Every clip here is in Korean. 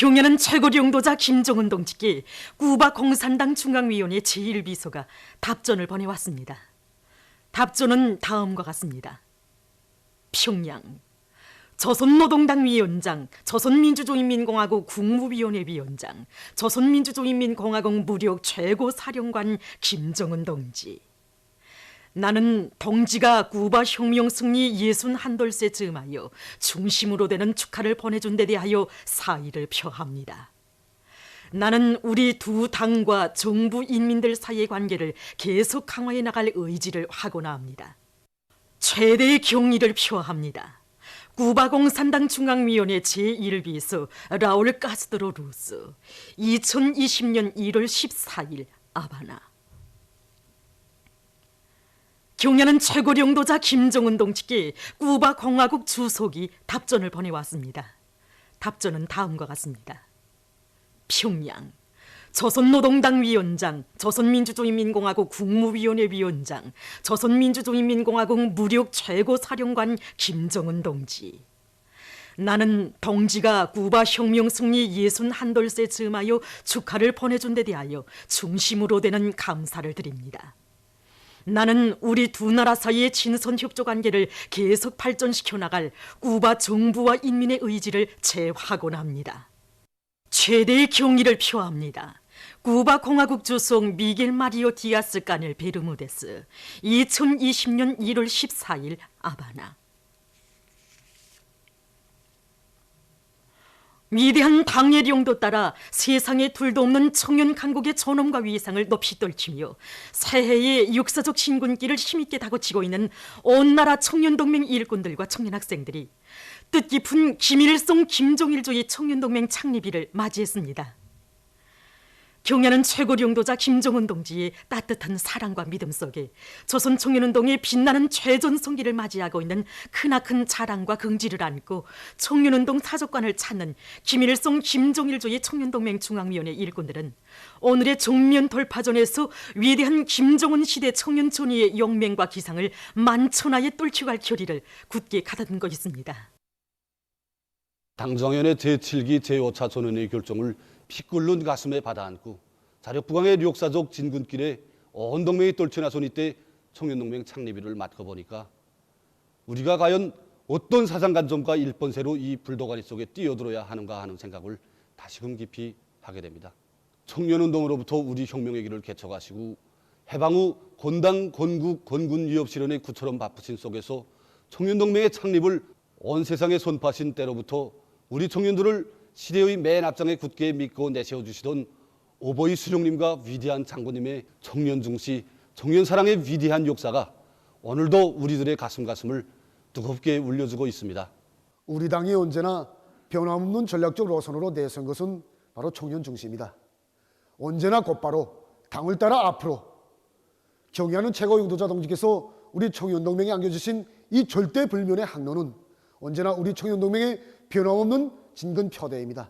경연은 최고 용도자 김정은 동지께 쿠바 공산당 중앙위원회 제1비서가 답전을 보내왔습니다. 답전은 다음과 같습니다. 평양 조선노동당 위원장, 조선민주주의인민공화국 국무위원회 위원장, 조선민주주의인민공화국 무력 최고사령관 김정은 동지. 나는 동지가 쿠바 혁명 승리 61돌세 즈음하여 중심으로 되는 축하를 보내준 데 대하여 사의를 표합니다. 나는 우리 두 당과 정부 인민들 사이의 관계를 계속 강화해 나갈 의지를 확언합니다. 최대의 경의를 표합니다. 쿠바 공산당 중앙위원회 제1비서 라울 카스트로 루스 2020년 1월 14일 아바나. 경연은 최고 용도자 김정은 동지께 쿠바 공화국 주석이 답전을 보내왔습니다. 답전은 다음과 같습니다. 평양 조선노동당 위원장, 조선민주주의인민공화국 국무위원회 위원장, 조선민주주의인민공화국 무력 최고사령관 김정은 동지. 나는 동지가 쿠바 혁명 승리 61돌세 즈음하여 축하를 보내준 데 대하여 중심으로 되는 감사를 드립니다. 나는 우리 두 나라 사이의 친선협조 관계를 계속 발전시켜 나갈 쿠바 정부와 인민의 의지를 재확언합니다. 최대의 경의를 표합니다. 쿠바 공화국 주석 미겔 마리오 디아스 까넬 베르무데스 2020년 1월 14일 아바나. 위대한 당의 용도 따라 세상에 둘도 없는 청년 강국의 존엄과 위상을 높이 떨치며 새해의 역사적 신군기를 힘있게 다그치고 있는 온 나라 청년동맹 일꾼들과 청년학생들이 뜻깊은 김일성 김정일주의 청년동맹 창립일을 맞이했습니다. 경연은 최고 용도자 김정은 동지의 따뜻한 사랑과 믿음 속에 조선 청년운동의 빛나는 최전성기를 맞이하고 있는 크나큰 자랑과 긍지를 안고 청년운동 사족관을 찾는 김일성 김정일주의 청년동맹 중앙위원회 일꾼들은 오늘의 정면 돌파전에서 위대한 김정은 시대 청년 전의의 용맹과 기상을 만천하에 뚫쳐갈 결의를 굳게 가다듬고 있습니다. 당정연의 제7기 제5차 전원의 결정을 피 끓는 가슴에 받아안고 자력부강의 역사적 진군길에 온 동맹이 떨쳐나선 이때 청년동맹 창립일을 맞춰보니까 우리가 과연 어떤 사상관점과 일본세로 이 불도가리 속에 뛰어들어야 하는가 하는 생각을 다시금 깊이 하게 됩니다. 청년운동으로부터 우리 혁명의 길을 개척하시고 해방 후 건당, 건국, 건군 위협 실현의 구처럼 바쁘신 속에서 청년동맹의 창립을 온 세상에 선포하신 때로부터 우리 청년들을 시대의 맨 앞장에 굳게 믿고 내세워주시던 오보이 수령님과 위대한 장군님의 청년 중시, 청년 사랑의 위대한 역사가 오늘도 우리들의 가슴을 뜨겁게 울려주고 있습니다. 우리 당이 언제나 변함없는 전략적 노선으로 내세운 것은 바로 청년 중시입니다. 언제나 곧바로 당을 따라 앞으로 경의하는 최고 용도자 동지께서 우리 청년동맹에 안겨주신 이 절대불면의 항로는 언제나 우리 청년동맹의 변함없는 진근표대입니다.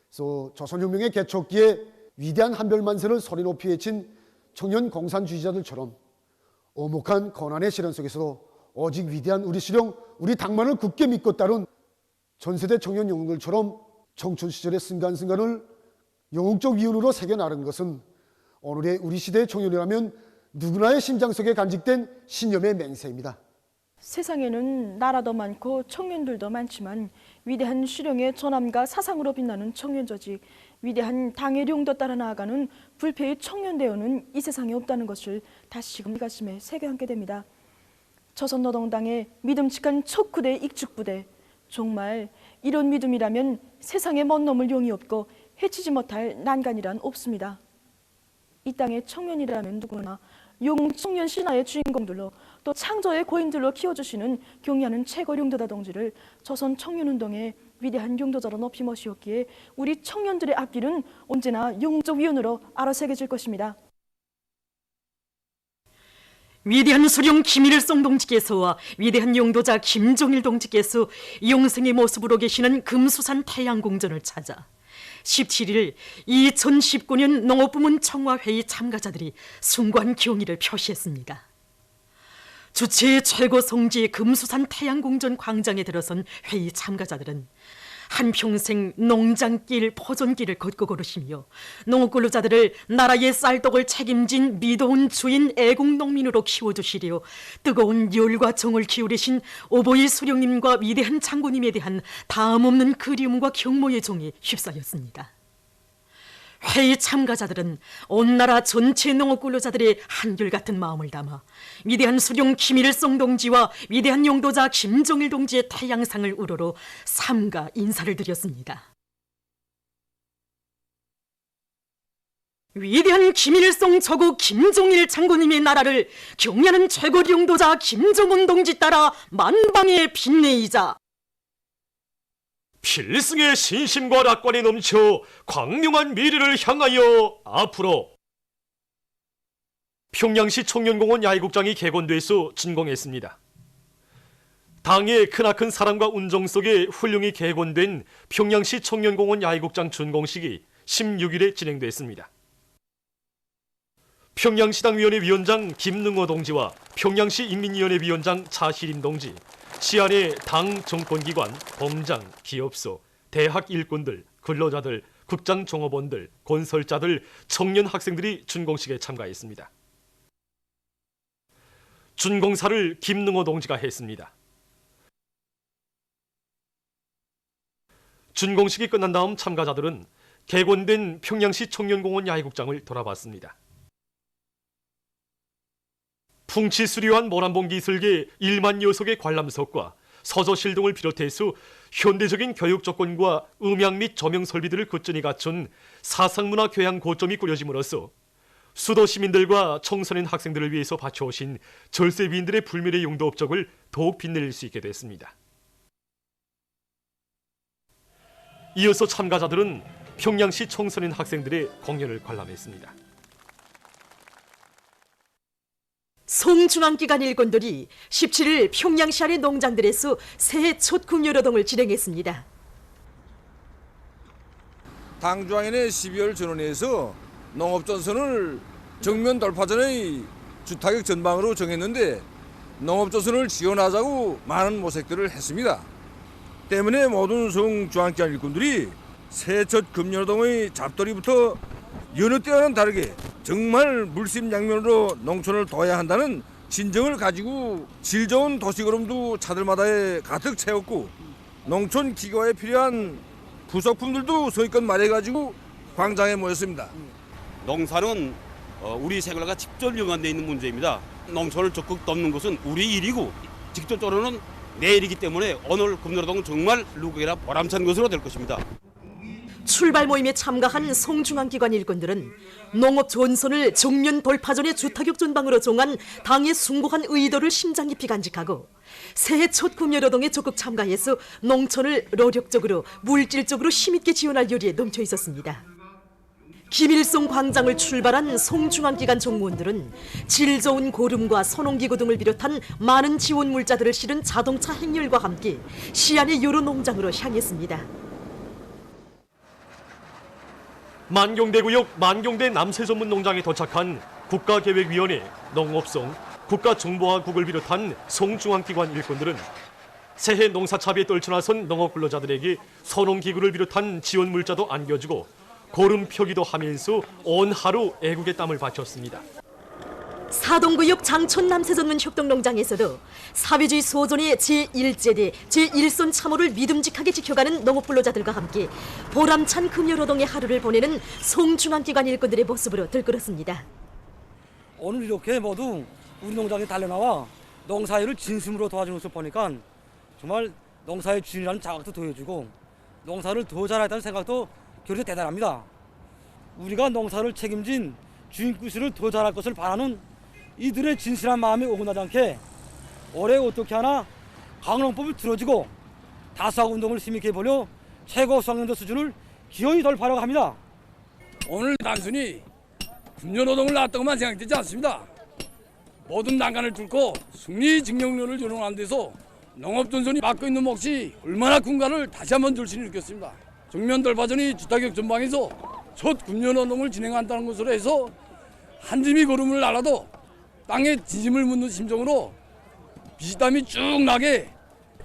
그래서 조선혁명의 개척기에 위대한 한별만세를 소리 높이 외친 청년 공산주의자들처럼 엄혹한 고난의 시련 속에서도 오직 위대한 우리 수령, 우리 당만을 굳게 믿고 따른 전세대 청년 영웅들처럼 청춘 시절의 순간순간을 영웅적 위운으로 새겨나른 것은 오늘의 우리 시대의 청년이라면 누구나의 심장 속에 간직된 신념의 맹세입니다. 세상에는 나라도 많고 청년들도 많지만 위대한 수령의 전함과 사상으로 빛나는 청년 조직, 위대한 당의 령도 따라 나아가는 불패의 청년대원은 이 세상에 없다는 것을 다시금 가슴에 새겨안게 됩니다. 조선노동당의 믿음직한 척후대 익축부대, 정말 이런 믿음이라면 세상에 먼 놈을 용이 없고 해치지 못할 난간이란 없습니다. 이 땅의 청년이라면 누구나 영웅 청년 신화의 주인공들로 또 창조의 고인들로 키워주시는 경의하는 최고 용도자 동지를 조선 청년운동의 위대한 용도자로 높이 모시었기에 우리 청년들의 앞길은 언제나 영웅적 위운으로 아로새겨질 것입니다. 위대한 수령 김일성 동지께서와 위대한 용도자 김정일 동지께서 영생의 모습으로 계시는 금수산 태양궁전을 찾아 17일 2019년 농업부문 청와회의 참가자들이 숭고한 경의를 표시했습니다. 주체의 최고 성지 금수산 태양궁전 광장에 들어선 회의 참가자들은 한평생 농장길, 포존길을 걷고 걸으시며 농업 근로자들을 나라의 쌀떡을 책임진 미도운 주인 애국 농민으로 키워주시려 뜨거운 열과 정을 기울이신 오보이 수령님과 위대한 장군님에 대한 다음없는 그리움과 경모의 종에 휩싸였습니다. 회의 참가자들은 온 나라 전체 농업 근로자들의 한결같은 마음을 담아 위대한 수령 김일성 동지와 위대한 용도자 김정일 동지의 태양상을 우러러 삼가 인사를 드렸습니다. 위대한 김일성 저국 김정일 장군님의 나라를 경애하는 최고 용도자 김정은 동지 따라 만방의 빛내이자 필승의 신심과 낙관이 넘쳐 광명한 미래를 향하여 앞으로 평양시 청년공원 야외국장이 개건돼서 준공했습니다. 당의 크나큰 사랑과 운정 속에 훌륭히 개건된 평양시 청년공원 야외국장 준공식이 16일에 진행됐습니다. 평양시당위원회 위원장 김능호 동지와 평양시 인민위원회 위원장 차희림 동지, 시안의 당 정권기관, 공장, 기업소, 대학 일꾼들, 근로자들, 극장 종업원들, 건설자들, 청년 학생들이 준공식에 참가했습니다. 준공사를 김능호 동지가 했습니다. 준공식이 끝난 다음 참가자들은 개건된 평양시 청년공원 야외국장을 돌아봤습니다. 풍치 수려한 모란봉 기술계 1만 녀석의 관람석과 서저실 등을 비롯해서 현대적인 교육 조건과 음향 및 조명 설비들을 굳건히 갖춘 사상문화 교양 고점이 꾸려짐으로써 수도 시민들과 청소년 학생들을 위해서 바쳐오신 절세비인들의 불멸의 용도 업적을 더욱 빛낼 수 있게 됐습니다. 이어서 참가자들은 평양시 청소년 학생들의 공연을 관람했습니다. 송중앙기관 일꾼들이 17일 평양시 안의 농장들에서 새해 첫 금요노동을 진행했습니다. 당주항인의 12월 전원회에서 농업전선을 정면 돌파전의 주타격 전방으로 정했는데 농업전선을 지원하자고 많은 모색들을 했습니다. 때문에 모든 송중앙기관 일꾼들이 새해 첫 금요노동의 잡돌이부터 여느 때와는 다르게 정말 물심양면으로 농촌을 도와야 한다는 진정을 가지고 질 좋은 도시걸음도 차들마다에 가득 채웠고 농촌 기거에 필요한 부속품들도 소위껏 마련해가지고 광장에 모였습니다. 농사는 우리 생활과 직접 연관되어 있는 문제입니다. 농촌을 적극 돕는 것은 우리 일이고 직접적으로는 내 일이기 때문에 오늘 금요노동은 정말 누구에게나 보람찬 것으로 될 것입니다. 출발 모임에 참가한 송중앙기관 일꾼들은 농업 전선을 정면 돌파전의 주타격 전방으로 정한 당의 숭고한 의도를 심장 깊이 간직하고 새해 첫 금요노동에 적극 참가해서 농촌을 노력적으로 물질적으로 힘있게 지원할 열의에 넘쳐 있었습니다. 김일성 광장을 출발한 송중앙기관 종무원들은 질 좋은 고름과 선홍기구 등을 비롯한 많은 지원 물자들을 실은 자동차 행렬과 함께 시안의 여러 농장으로 향했습니다. 만경대구역 만경대 남새 전문 농장에 도착한 국가계획위원회, 농업성, 국가정보화국을 비롯한 송중앙기관 일꾼들은 새해 농사차비에 떨쳐나선 농업근로자들에게 선홍기구를 비롯한 지원 물자도 안겨주고 고름 펴기도 하면서 온 하루 애국의 땀을 바쳤습니다. 사동구역 장촌 남새전문 협동농장에서도 사회주의 소존의 제1제대 제1선 참호를 믿음직하게 지켜가는 농업근로자들과 함께 보람찬 금요노동의 하루를 보내는 송중앙기관 일꾼들의 모습으로 들끓었습니다. 오늘 이렇게 모두 우리 농장에 달려나와 농사일을 진심으로 도와주는 모습 보니까 정말 농사의 주인이라는 자각도 더해주고 농사를 더 잘하겠다는 생각도 결이 대단합니다. 우리가 농사를 책임진 주인구실을 더 잘할 것을 바라는 이들의 진실한 마음이 오고나지 않게 올해 어떻게 하나 강농법을 들어지고 다수학 운동을 힘있게 벌여 최고 수학년도 수준을 기어이 돌파하려고 합니다. 오늘 단순히 금요노동을 놨다고만 생각되지 않습니다. 모든 난간을 뚫고 승리 증명론을 조롱하는 데서 농업전선이 맡고 있는 몫이 얼마나 큰가를 다시 한번 절실히 느꼈습니다. 정면 돌파전이 주타격 전방에서 첫 금요노동을 진행한다는 것으로 해서 한 짐이 걸음을 날아도 땅에 진심을 묻는 심정으로 비지땀이 쭉 나게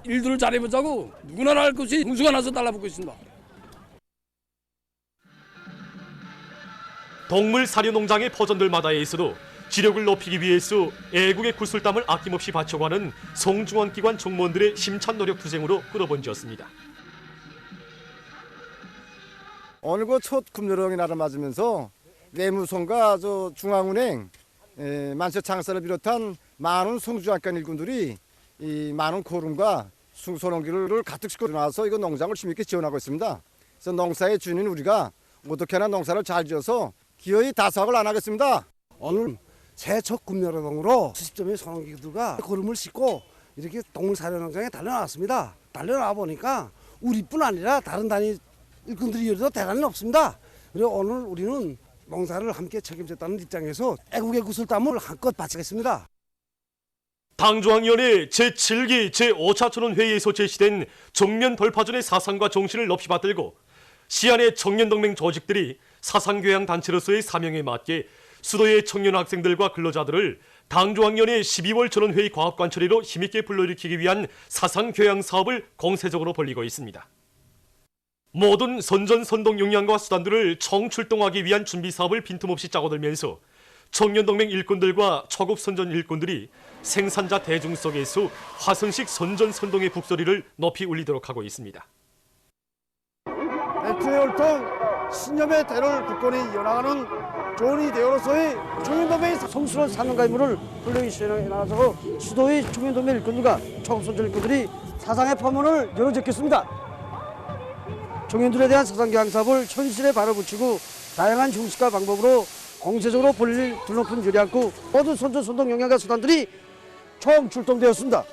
일들을 잘해보자고 누구나 할 것이 홍수가 나서 달라붙고 있습니다. 동물 사료 농장의 퍼전들마다에서도 지력을 높이기 위해서 애국의 구슬땀을 아낌없이 바쳐가는 성중앙기관 종무원들의 심찬 노력 투쟁으로 끌어번졌습니다. 오늘 그 첫 금요일의 날을 맞으면서 내무성과 중앙은행, 만세창사를 비롯한 많은 성주학관 일꾼들이 이 많은 고름과 소농기를 가득 싣고 나와서 이거 농장을 힘있게 지원하고 있습니다. 그래서 농사의 주인인 우리가 어떻게 하나 농사를 잘 지어서 기어이 다수학을 안 하겠습니다. 오늘 새해 첫 금요일동으로 수십 점의 소농기들과 고름을 싣고 이렇게 동물사료농장에 달려나왔습니다. 달려나와 보니까 우리뿐 아니라 다른 단위 일꾼들이 이래도 대단히 없습니다. 그리고 오늘 우리는 농사를 함께 책임졌다는 입장에서 애국의 구슬땀을 한껏 바치겠습니다. 당중앙위원회 제7기 제5차 회의에서 제시된 정면 돌파전의 사상과 정신을 높이 받들고 시안의 청년동맹 조직들이 사상교양 단체로서의 사명에 맞게 수도의 청년 학생들과 근로자들을 당중앙위원회 12월 전원회의 과학관철회로 힘있게 불러일으키기 위한 사상교양 사업을 공세적으로 벌이고 있습니다. 모든 선전선동 역량과 수단들을 총출동하기 위한 준비 사업을 빈틈없이 짜고들면서 청년동맹 일꾼들과 초급 선전 일꾼들이 생산자 대중 속에서 화성식 선전선동의 북소리를 높이 울리도록 하고 있습니다. 애초에 옳통 신념의 대를 굳건히 이어나가는 조언이 되어로서의 청년동맹의 성스러운 사명과 임무를 훌륭히 수행해 나가서 수도의 청년동맹 일꾼들과 초급 선전 일꾼들이 사상의 파문을 열어제겠습니다. 청년들에 대한 사상교양 사업을 현실에 발아붙이고 다양한 형식과 방법으로 공세적으로 볼일 드높은 요리 않고 모든 선전선동 역량과 수단들이 총출동되었습니다.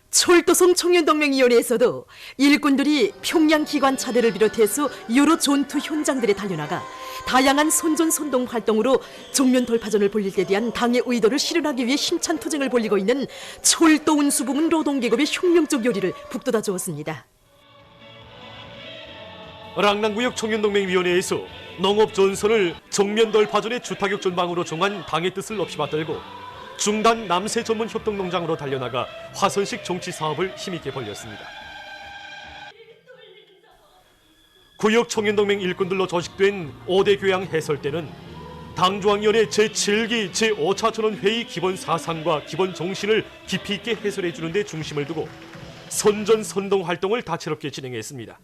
철도성 청년동맹위원회에서도 일꾼들이 평양 기관차대를 비롯해서 여러 전투 현장들에 달려나가 다양한 선전선동 활동으로 정면 돌파전을 벌릴 때 대한 당의 의도를 실현하기 위해 힘찬 투쟁을 벌이고 있는 철도 운수 부문 노동계급의 혁명적 요리를 북돋아 주었습니다. 랑랑구역 청년동맹위원회에서 농업 전선을 정면 돌파전의 주타격 전방으로 정한 당의 뜻을 높이 받들고 중단 남세 전문 협동농장으로 달려나가 화선식 정치 사업을 힘있게 벌였습니다. 구역 청년동맹 일꾼들로 조직된 5대 교양 해설대는 당중앙위원회 제7기 제5차 전원회의 기본 사상과 기본 정신을 깊이 있게 해설해 주는 데 중심을 두고 선전선동 활동을 다채롭게 진행했습니다.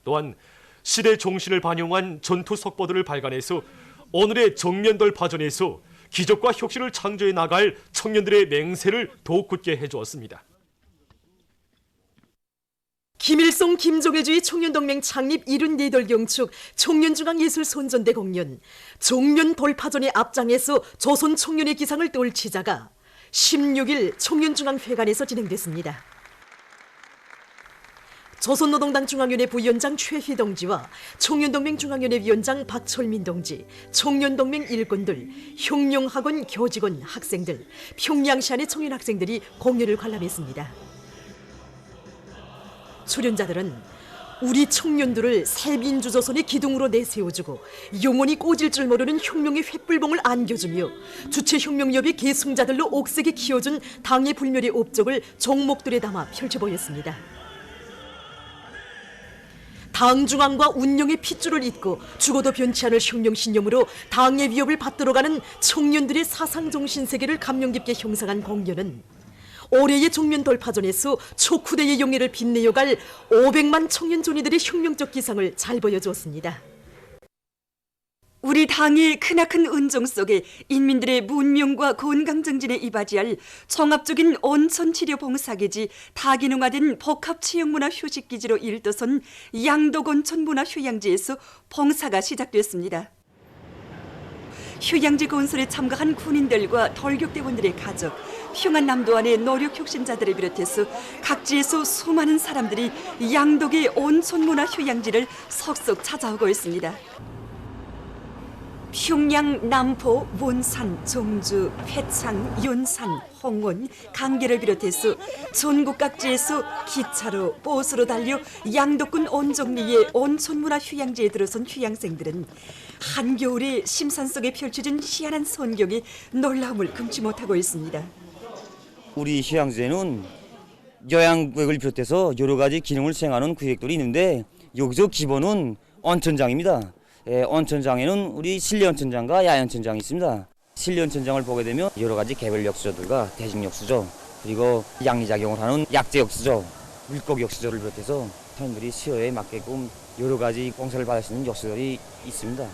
또한 시대 정신을 반영한 전투 속보들을 발간해서 오늘의 정면 돌파전에서 기적과 혁신을 창조해 나갈 청년들의 맹세를 더욱 굳게 해주었습니다. 김일성 김종일주의 청년동맹 창립 74돌 경축 청년중앙예술손전대 공연 정면 돌파전의 앞장에서 조선 청년의 기상을 떨치자가 16일 청년중앙회관에서 진행됐습니다. 조선노동당 중앙위원회 부위원장 최휘 동지와 청년동맹 중앙위원회 위원장 박철민 동지, 청년동맹 일꾼들, 혁명학원 교직원, 학생들, 평양시안의 청년 학생들이 공연을 관람했습니다. 출연자들은 우리 청년들을 새 민주조선의 기둥으로 내세워주고 영원히 꺼질 줄 모르는 혁명의 횃불봉을 안겨주며 주체혁명협의 계승자들로 옥색에 키워준 당의 불멸의 업적을 종목들에 담아 펼쳐보였습니다. 당 중앙과 운영의 핏줄을 잇고 죽어도 변치 않을 혁명신념으로 당의 위협을 받들어가는 청년들의 사상정신 세계를 감명 깊게 형상한 공연은 올해의 정면 돌파전에서 촉후대의 용예를 빛내어갈 500만 청년 존이들의 혁명적 기상을 잘 보여주었습니다. 우리 당의 크나큰 은정 속에 인민들의 문명과 건강정진에 이바지할 종합적인 온천치료 봉사기지 다기능화된 복합체육문화 휴식기지로 일도선 양덕온천문화 휴양지에서 봉사가 시작됐습니다. 휴양지 건설에 참가한 군인들과 돌격대원들의 가족, 평안남도안의 노력혁신자들을 비롯해서 각지에서 수많은 사람들이 양덕의 온천문화 휴양지를 속속 찾아오고 있습니다. 평양, 남포, 원산, 종주, 회창, 윤산, 홍원, 강계를 비롯해서 전국 각지에서 기차로, 버스로 달려 양덕군 온종리의 온천문화 휴양지에 들어선 휴양생들은 한겨울에 심산 속에 펼쳐진 희한한 선경에 놀라움을 금치 못하고 있습니다. 우리 휴양지에는 요양구역을 비롯해서 여러 가지 기능을 수행하는 구역들이 있는데 여기서 기본은 온천장입니다. 온천장에는 우리 실내 온천장과 야외 온천장이 있습니다. 실내 온천장을 보게 되면 여러 가지 개별 역수조들과 대식 역수조 그리고 양리작용을 하는 약재 역수조, 물고기 역수조를 비롯해서 사람들이 수요에 맞게끔 여러 가지 공사를 받을 수 있는 역수조들이 있습니다.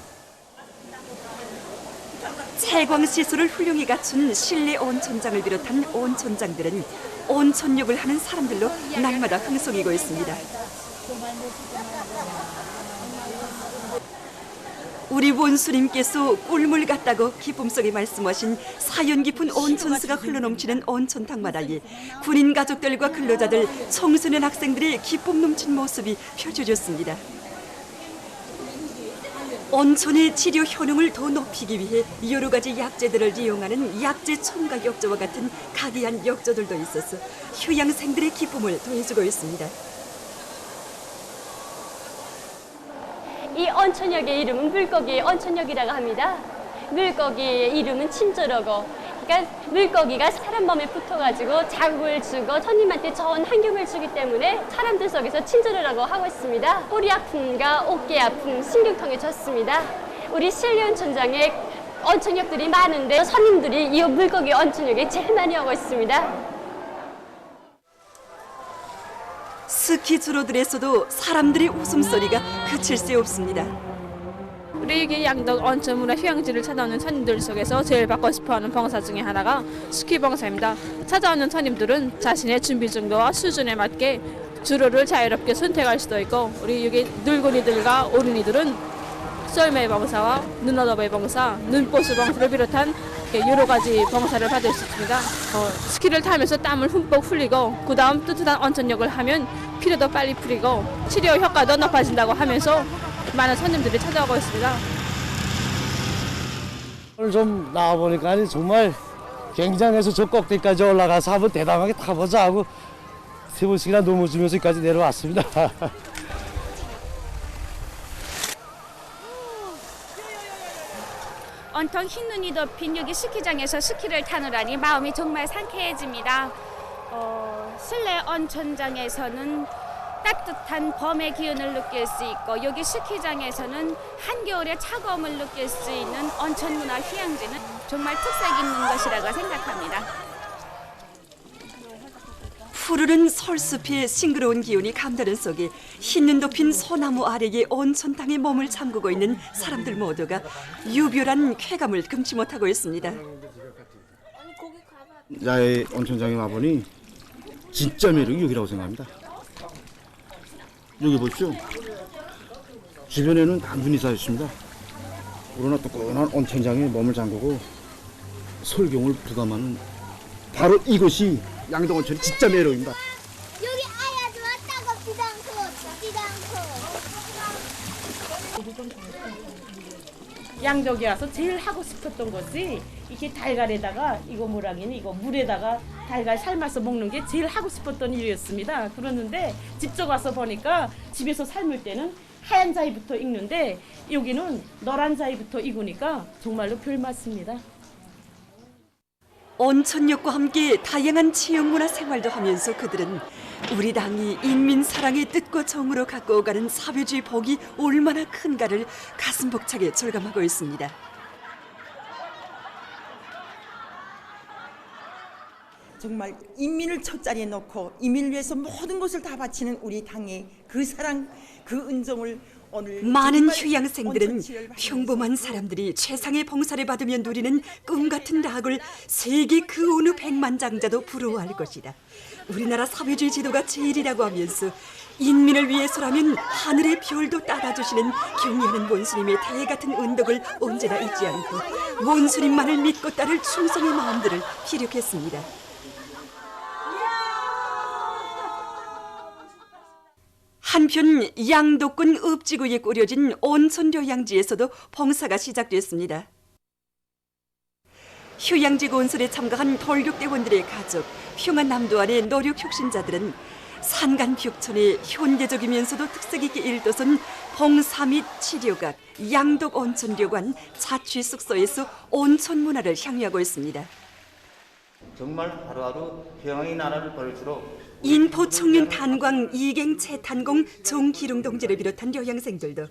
채광 시설을 훌륭히 갖춘 실내 온천장을 비롯한 온천장들은 온천욕을 하는 사람들로 날마다 흥성이고 있습니다. 우리 원수님께서 꿀물 같다고 기쁨 속에 말씀하신 사연 깊은 온천수가 흘러넘치는 온천탕 바다에 군인 가족들과 근로자들, 청소년 학생들의 기쁨 넘친 모습이 펼쳐졌습니다. 온천의 치료 효능을 더 높이기 위해 여러 가지 약재들을 이용하는 약재 첨가 역조와 같은 각이한 역조들도 있어서 휴양생들의 기쁨을 더해주고 있습니다. 이 온천역의 이름은 물고기 온천역이라고 합니다. 물고기의 이름은 친절하고, 그러니까 물고기가 사람 몸에 붙어가지고 자극을 주고 손님한테 좋은 환경을 주기 때문에 사람들 속에서 친절하라고 하고 있습니다. 허리 아픔과 어깨 아픔, 신경통에 좋습니다. 우리 실내 온천장에 온천역들이 많은데 손님들이 이 물고기 온천역에 제일 많이 오고 있습니다. 스키 주로들에서도 사람들의 웃음소리가 그칠 새 없습니다. 우리 여기 양덕 온천문화 휴양지를 찾아오는 손님들 속에서 제일 받고 싶어하는 봉사 중에 하나가 스키 봉사입니다. 찾아오는 손님들은 자신의 준비 정도와 수준에 맞게 주로를 자유롭게 선택할 수도 있고, 우리 여기 늙은이들과 어린이들은 썰매 봉사와 눈오더배 봉사, 눈보수 봉사를 비롯한 여러 가지 봉사를 받을 수 있습니다. 스키를 타면서 땀을 흠뻑 흘리고 그 다음 뜨뜻한 온천욕을 하면 피로도 빨리 풀리고 치료 효과도 높아진다고 하면서 많은 손님들이 찾아오고 있습니다. 오늘 좀 나와보니까 정말 굉장해서 저 꼭대기까지 올라가서 한번 대담하게 타보자 하고 3번씩이나 넘어지면서 여기까지 내려왔습니다. 온통 흰 눈이 덮인 여기 스키장에서 스키를 타느라니 마음이 정말 상쾌해집니다. 실내 온천장에서는 따뜻한 봄의 기운을 느낄 수 있고, 여기 스키장에서는 한겨울의 차가움을 느낄 수 있는 온천문화 휴양지는 정말 특색 있는 것이라고 생각합니다. 푸르른 설숲의 싱그러운 기운이 감도는 속에 흰눈 덮인 소나무 아래에 온천탕에 몸을 잠그고 있는 사람들 모두가 유별한 쾌감을 금치 못하고 있습니다. 야외 온천장에 와보니 진짜 매력이 여기라고 생각합니다. 여기 보십시오. 주변에는 단순히 쌓였습니다. 그러나 뜨끈한 온천장에 몸을 잠그고 설경을 부감하는 바로 이곳이 양덕온천의 진짜 매력입니다. 여기 아야도 왔다고 비당코. 양덕에 와서 제일 하고 싶었던 것이 이렇게 달걀에다가 이거 뭐라기니 이거 물에다가 달걀 삶아서 먹는 게 제일 하고 싶었던 일이었습니다. 그러는데 직접 와서 보니까 집에서 삶을 때는 하얀 자위부터 익는데 여기는 노란 자위부터 익으니까 정말로 별맛입니다. 온천욕과 함께 다양한 체육문화 생활도 하면서 그들은 우리 당이 인민 사랑의 뜻과 정으로 갖고 오가는 사회주의 복이 얼마나 큰가를 가슴 벅차게 절감하고 있습니다. 정말 인민을 첫자리에 놓고 인민을 위해서 모든 것을 다 바치는 우리 당의 그 사랑, 그 은정을 오늘 많은 휴양생들은 평범한 사람들이 최상의 봉사를 받으며 누리는 꿈같은 낙을 세계 그 어느 백만장자도 부러워할 것이다. 우리나라 사회주의 지도가 제일이라고 하면서 인민을 위해서라면 하늘의 별도 따라주시는 경의하는 원수님의 대 같은 은덕을 언제나 잊지 않고 원수님만을 믿고 따를 충성의 마음들을 피력했습니다. 한편 양덕군 읍지구에 꾸려진 온천료양지에서도 봉사가 시작됐습니다. 휴양지 건설에 참가한 돌격대원들의 가족, 평안남도안의 노력혁신자들은 산간 벽천의 현대적이면서도 특색 있게 일도선 봉사 및 치료각, 양덕 온천료관, 자취 숙소에서 온천 문화를 향유하고 있습니다. 정말 하루하루 평화의 나라를 벌일수록 인포 청년 탄광 이갱 채탄공 정기룡 동지를 비롯한 여학생들도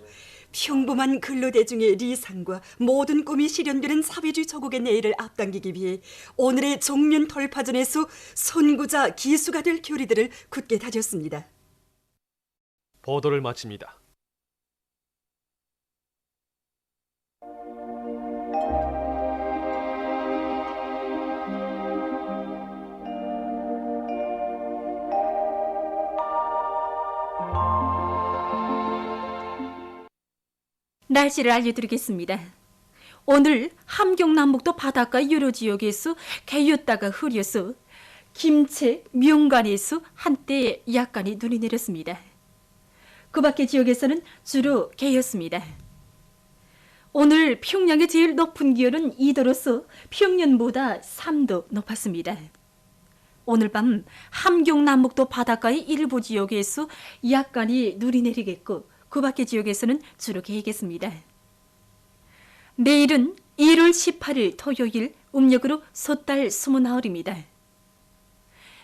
평범한 근로대중의 리상과 모든 꿈이 실현되는 사회주의 조국의 내일을 앞당기기 위해 오늘의 정면 돌파전에서 선구자 기수가 될 교리들을 굳게 다졌습니다. 보도를 마칩니다. 날씨를 알려드리겠습니다. 오늘 함경남북도 바닷가 여러 지역에서 개였다가 흐려서 김체, 명간에서 한때 약간의 눈이 내렸습니다. 그 밖의 지역에서는 주로 개였습니다. 오늘 평양의 제일 높은 기온은 2도로서 평년보다 3도 높았습니다. 오늘 밤 함경남북도 바닷가의 일부 지역에서 약간의 눈이 내리겠고 그 밖의 지역에서는 주로 개겠습니다. 내일은 1월 18일 토요일 음력으로 섣달 29일입니다.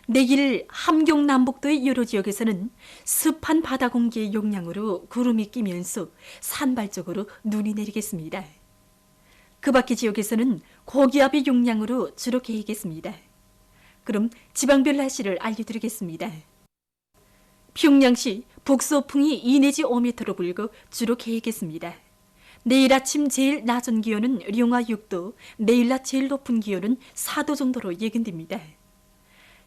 내일 함경남북도의 여러 지역에서는 습한 바다 공기의 영향으로 구름이 끼면서 산발적으로 눈이 내리겠습니다. 그 밖의 지역에서는 고기압의 영향으로 주로 개겠습니다. 그럼 지방별 날씨를 알려드리겠습니다. 평양시 북서풍이 2 내지 5m로 불고 주로 개겠습니다. 내일 아침 제일 낮은 기온은 영하 6도, 내일 낮 제일 높은 기온은 4도 정도로 예견됩니다.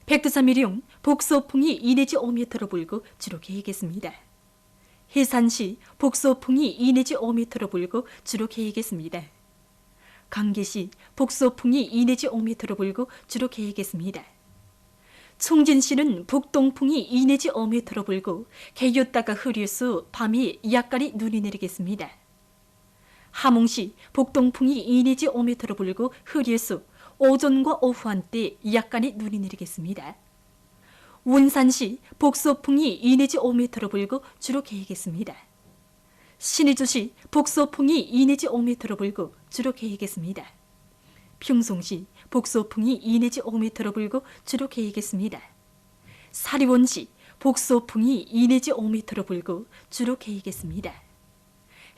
백두산미령 북서풍이 2 내지 5m로 불고 주로 개겠습니다. 해산시 북서풍이 2 내지 5m로 불고 주로 개겠습니다. 강계시 북서풍이 2 내지 5m로 불고 주로 개겠습니다. 충진시는 북동풍이 2 내지 5m로 불고 개였다가 흐려서 밤이 약간의 눈이 내리겠습니다. 함흥시 북동풍이 2 내지 5m로 불고 흐려서 오전과 오후 한때 약간의 눈이 내리겠습니다. 운산시 북서풍이 2 내지 5m로 불고 주로 개겠습니다. 신의주시 북서풍이 2 내지 5m로 불고 주로 개겠습니다. 평송시 북서풍이 2 내지 5m로 불고 주로 개겠습니다. 사리원시 북서풍이 2 내지 5m로 불고 주로 개겠습니다.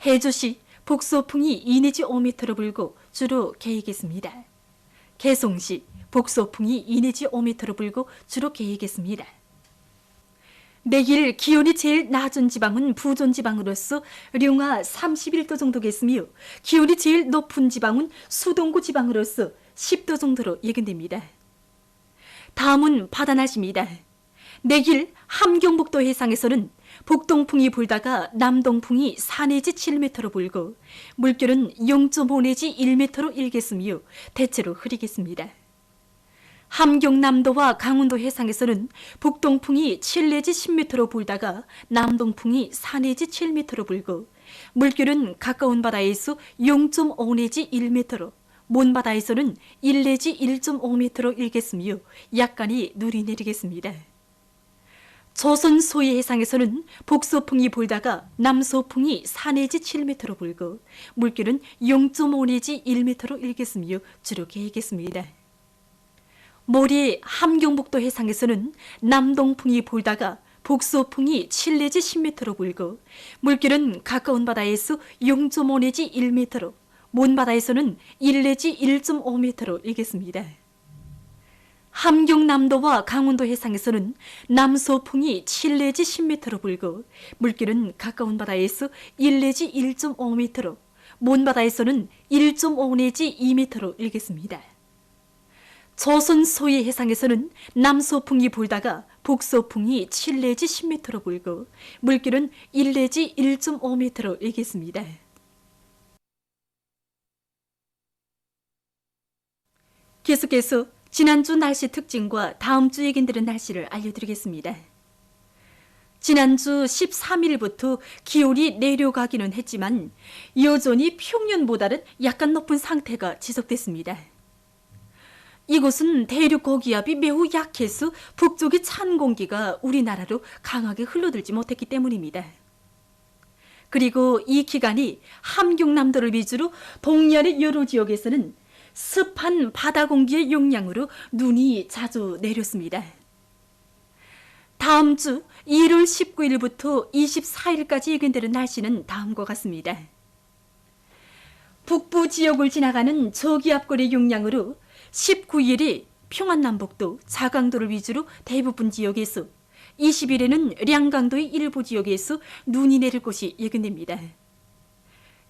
해주시 북서풍이 2 내지 5m로 불고 주로 개겠습니다. 개송시 북서풍이 2 내지 5m로 불고 주로 개겠습니다. 내일 기온이 제일 낮은 지방은 부존지방으로서 영하 31도 정도겠으며 기온이 제일 높은 지방은 수동구 지방으로서 10도 정도로 예견됩니다. 다음은 바다 날씨입니다. 내일 함경북도 해상에서는 북동풍이 불다가 남동풍이 4 내지 7m로 불고 물결은 0.5 내지 1m로 일겠으며 대체로 흐리겠습니다. 함경남도와 강원도 해상에서는 북동풍이 7 내지 10m로 불다가 남동풍이 4 내지 7m로 불고 물결은 가까운 바다에서 0.5 내지 1m로 먼 바다에서는 1 내지 1.5m로 일겠으며 약간의 눈이 내리겠습니다. 조선 소해 해상에서는 북서풍이 불다가 남서풍이 4 내지 7m로 불고 물결은 0.5 내지 1m로 일겠으며 주로 개겠습니다. 모레 함경북도 해상에서는 남동풍이 불다가 북서풍이 7 내지 10m로 불고 물결은 가까운 바다에서 0.5 내지 1m로 먼 바다에서는 1 내지 1.5m로 일겠습니다. 함경남도와 강원도 해상에서는 남서풍이 7 내지 10m로 불고 물결은 가까운 바다에서 1 내지 1.5m로 먼 바다에서는 1.5 내지 2m로 일겠습니다. 조선 소해 해상에서는 남서풍이 불다가 북서풍이 7 내지 10m로 불고 물결은 1 내지 1.5m로 일겠습니다. 계속해서 지난주 날씨 특징과 다음 주 예견되는 날씨를 알려드리겠습니다. 지난주 13일부터 기온이 내려가기는 했지만 여전히 평년보다는 약간 높은 상태가 지속됐습니다. 이곳은 대륙 고기압이 매우 약해서 북쪽의 찬 공기가 우리나라로 강하게 흘러들지 못했기 때문입니다. 그리고 이 기간이 함경남도를 위주로 동해안의 여러 지역에서는 습한 바다 공기의 영향으로 눈이 자주 내렸습니다. 다음 주 1월 19일부터 24일까지 예견되는 날씨는 다음과 같습니다. 북부 지역을 지나가는 저기압골의 영향으로 19일에 평안남북도, 자강도를 위주로 대부분 지역에서, 20일에는 량강도의 일부 지역에서 눈이 내릴 것이 예견됩니다.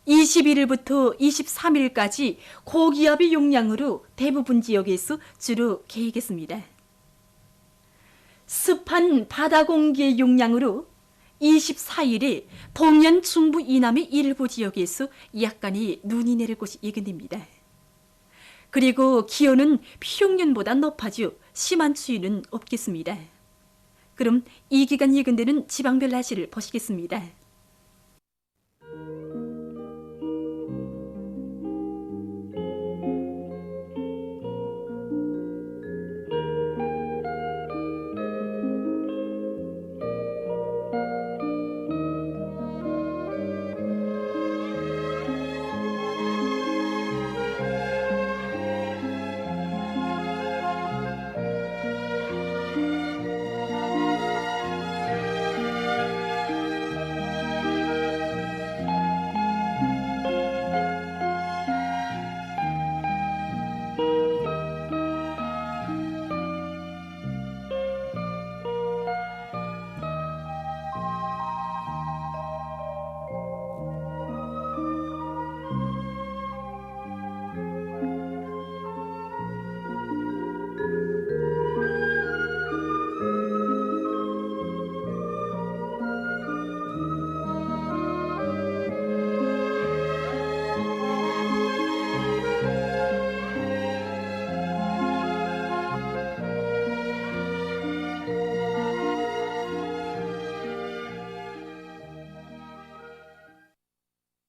21일부터 23일까지 고기압의 영향으로 대부분 지역에서 주로 개겠습니다. 습한 바다 공기의 영향으로 24일에 동해안 중부 이남의 일부 지역에서 약간의 눈이 내릴 것이 예견됩니다. 그리고 기온은 평년보다 높아져 심한 추위는 없겠습니다. 그럼 이 기간 예견되는 지방별 날씨를 보시겠습니다.